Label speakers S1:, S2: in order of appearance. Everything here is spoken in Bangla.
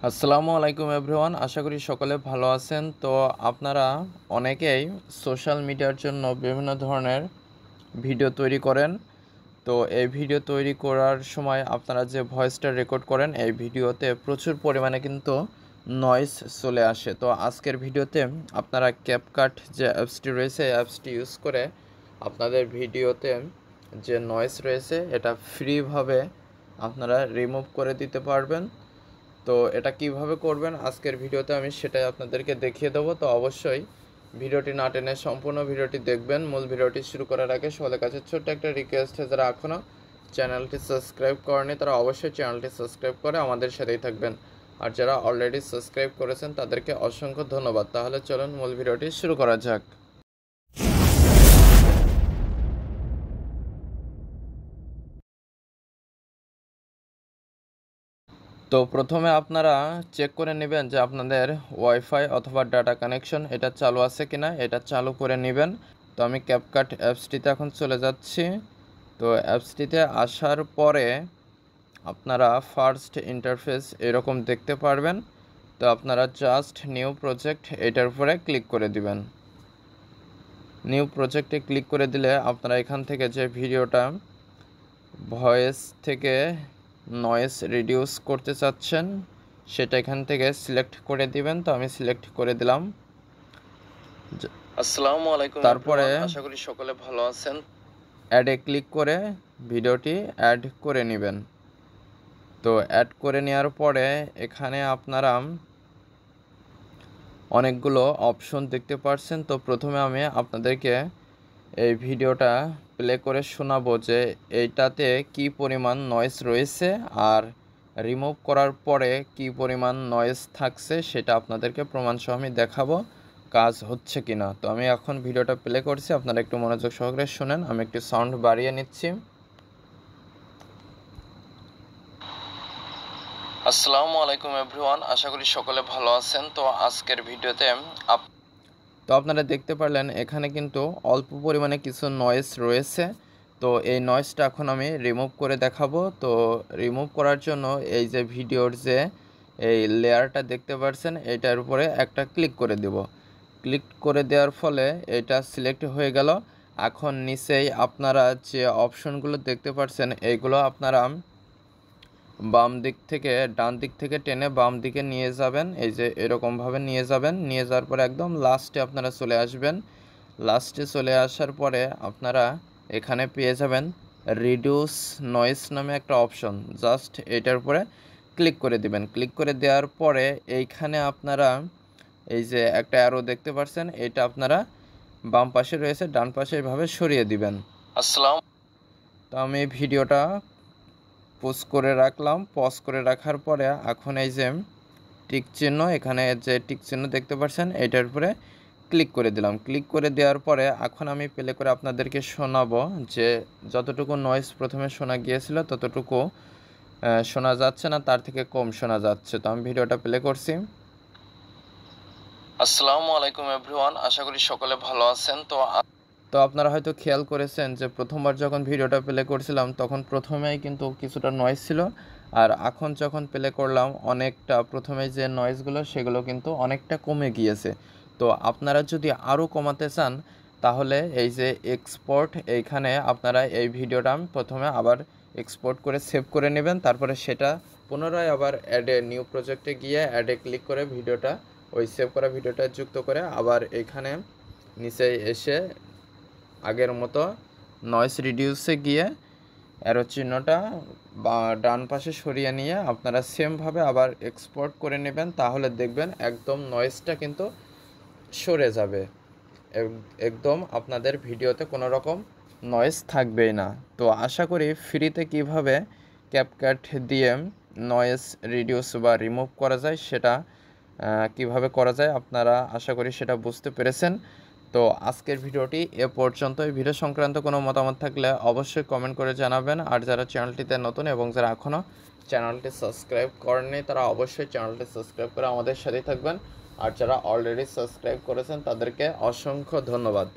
S1: আসসালামু আলাইকুম এভরিওয়ান, আশা করি সকলে ভালো আছেন। তো আপনারা অনেকেই সোশ্যাল মিডিয়ার জন্য বিভিন্ন ধরনের ভিডিও তৈরি করেন। তো এই ভিডিও তৈরি করার সময় আপনারা যে ভয়েসটা রেকর্ড করেন, এই ভিডিওতে প্রচুর পরিমাণে কিন্তু নয়েজ চলে আসে। তো আজকের ভিডিওতে আপনারা ক্যাপকাট যে অ্যাপসটি রয়েছে, এই অ্যাপসটি ইউজ করে আপনাদের ভিডিওতে যে নয়েজ রয়েছে এটা ফ্রিভাবে আপনারা রিমুভ করে দিতে পারবেন। তো এটা কিভাবে করবেন আজকের ভিডিওতে আমি সেটাই আপনাদেরকে দেখিয়ে দেবো। তো অবশ্যই ভিডিওটি না টেনে সম্পূর্ণ ভিডিওটি দেখবেন। মূল ভিডিওটি শুরু করার আগে সকলের কাছে ছোট্ট একটা রিকোয়েস্ট, যারা এখনও চ্যানেলটি সাবস্ক্রাইব করেনি তারা অবশ্যই চ্যানেলটি সাবস্ক্রাইব করে আমাদের সাথেই থাকবেন, আর যারা অলরেডি সাবস্ক্রাইব করেছেন তাদেরকে অসংখ্য ধন্যবাদ। তাহলে চলুন মূল ভিডিওটি শুরু করা যাক। তো প্রথমে আপনারা চেক করে নেবেন যে আপনাদের ওয়াইফাই অথবা ডাটা কানেকশন এটা চালু আছে কিনা, এটা চালু করে নেবেন। তো আমি ক্যাপকাট অ্যাপসটিতে এখন চলে যাচ্ছি। তো অ্যাপসটিতে আসার পরে আপনারা ফার্স্ট ইন্টারফেস এরকম দেখতে পারবেন। তো আপনারা জাস্ট নিউ প্রজেক্ট এটার উপরে ক্লিক করে দিবেন। নিউ প্রজেক্টে ক্লিক করে দিলে আপনারা এখান থেকে যে ভিডিওটা ভয়েস থেকে নয়েজ রিডিউস করতে চাচ্ছেন সেটা এখান থেকে সিলেক্ট করে দিবেন। তো আমি সিলেক্ট করে দিলাম।
S2: আসসালামু আলাইকুম,
S1: তারপরে
S2: আশা করি সকলে ভালো আছেন।
S1: অ্যাডে ক্লিক করে ভিডিওটি অ্যাড করে নেবেন। তো অ্যাড করে নেওয়ার পরে এখানে আপনারা অনেকগুলো অপশন দেখতে পাচ্ছেন। তো প্রথমে আমি আপনাদেরকে এই ভিডিওটা প্লে করে শোনাবো যে এইটাতে কি পরিমাণ নয়েজ রয়েছে আর রিমুভ করার পরে কি পরিমাণ নয়েজ থাকছে সেটা আপনাদেরকে প্রমাণসহ আমি দেখাবো কাজ হচ্ছে কিনা। তো আমি এখন ভিডিওটা প্লে করছি, আপনারা একটু মনোযোগ সহকারে শুনেন। আমি একটু সাউন্ড বাড়িয়ে নিচ্ছি।
S2: আসসালামু আলাইকুম এভরিওয়ান, আশা করি সকলে ভালো আছেন। তো আজকের ভিডিওতে
S1: তো আপনারা দেখতে পারলেন এখানে কিন্তু অল্প পরিমাণে কিছু নয়েজ রয়েছে। তো এই নয়েজটা এখন আমি রিমুভ করে দেখাবো। তো রিমুভ করার জন্য এই যে ভিডিওর যে এই লেয়ারটা দেখতে পাচ্ছেন এটার উপরে একটা ক্লিক করে দেব। ক্লিক করে দেওয়ার ফলে এটা সিলেক্ট হয়ে গেল। এখন নিচেই আপনারা যে অপশনগুলো দেখতে পাচ্ছেন এইগুলো আপনারা বাম দিক থেকে ডান দিক থেকে টেনে বাম দিকে নিয়ে যাবেন। এই যে এরকমভাবে নিয়ে যাবেন। নিয়ে যাওয়ার পরে একদম লাস্টে আপনারা চলে আসবেন। লাস্টে চলে আসার পরে আপনারা এখানে পেয়ে যাবেন রিডিউস নয়েজ নামে একটা অপশন। জাস্ট এটার উপরে ক্লিক করে দিবেন। ক্লিক করে দেওয়ার পরে এইখানে আপনারা এই যে একটা অ্যারো দেখতে পাচ্ছেন এটা আপনারা বাম পাশে রয়েছে, ডান পাশে এইভাবে সরিয়ে দিবেন। তো আমি ভিডিওটা পজ করে রাখলাম। পজ করে রাখার পরে এখন এই যে টিক চিহ্ন, এখানে যে টিক চিহ্ন দেখতে পাচ্ছেন এটার উপরে ক্লিক করে দিলাম। ক্লিক করে দেওয়ার পরে এখন আমি প্লে করে আপনাদেরকে শোনাবো যে যতটুকু নয়েজ প্রথমে শোনা গিয়েছিল ততটুকু শোনা যাচ্ছে না, তার থেকে কম শোনা যাচ্ছে। তো আমি ভিডিওটা প্লে করছি।
S2: আসসালামু আলাইকুম এভরিওয়ান, আশা করি সকলে ভালো আছেন।
S1: তো আপনারা হয়তো খেয়াল করেছেন যে প্রথমবার যখন ভিডিওটা প্লে করছিলাম তখন প্রথমেই কিন্তু কিছুটা নয়েজ ছিল, আর এখন যখন প্লে করলাম অনেকটা প্রথমে যে নয়েজগুলো সেগুলো কিন্তু অনেকটা কমে গিয়েছে। তো আপনারা যদি আরও কমাতে চান তাহলে এই যে এক্সপোর্ট, এইখানে আপনারা এই ভিডিওটা প্রথমে আবার এক্সপোর্ট করে সেভ করে নেবেন। তারপরে সেটা পুনরায় আবার অ্যাডে নিউ প্রজেক্টে গিয়ে অ্যাডে ক্লিক করে ভিডিওটা ওই সেভ করা ভিডিওটা যুক্ত করে আবার এখানে নিচে এসে আগের মতো নয়েজ রিডিউসে গিয়ে অ্যারো চিহ্নটা বা ডান পাশে সরিয়ে নিয়ে আপনারা সেমভাবে আবার এক্সপোর্ট করে নেবেন। তাহলে দেখবেন একদম নয়েজটা কিন্তু সরে যাবে, একদম আপনাদের ভিডিওতে কোনো রকম নয়েজ থাকবেই না। তো আশা করি ফ্রিতে কিভাবে ক্যাপকাট দিয়ে নয়েজ রিডিউস বা রিমুভ করা যায় সেটা কিভাবে করা যায় আপনারা আশা করি সেটা বুঝতে পেরেছেন। তো আজকের ভিডিওটি এ পর্যন্ত। এই ভিডিও সংক্রান্ত কোনো মতামত থাকলে অবশ্যই কমেন্ট করে জানাবেন। আর যারা চ্যানেলটিতে নতুন এবং যারা এখনও চ্যানেলটি সাবস্ক্রাইব করেননি তারা অবশ্যই চ্যানেলটি সাবস্ক্রাইব করে আমাদের সাথেই থাকবেন। আর যারা অলরেডি সাবস্ক্রাইব করেছেন তাদেরকে অসংখ্য ধন্যবাদ।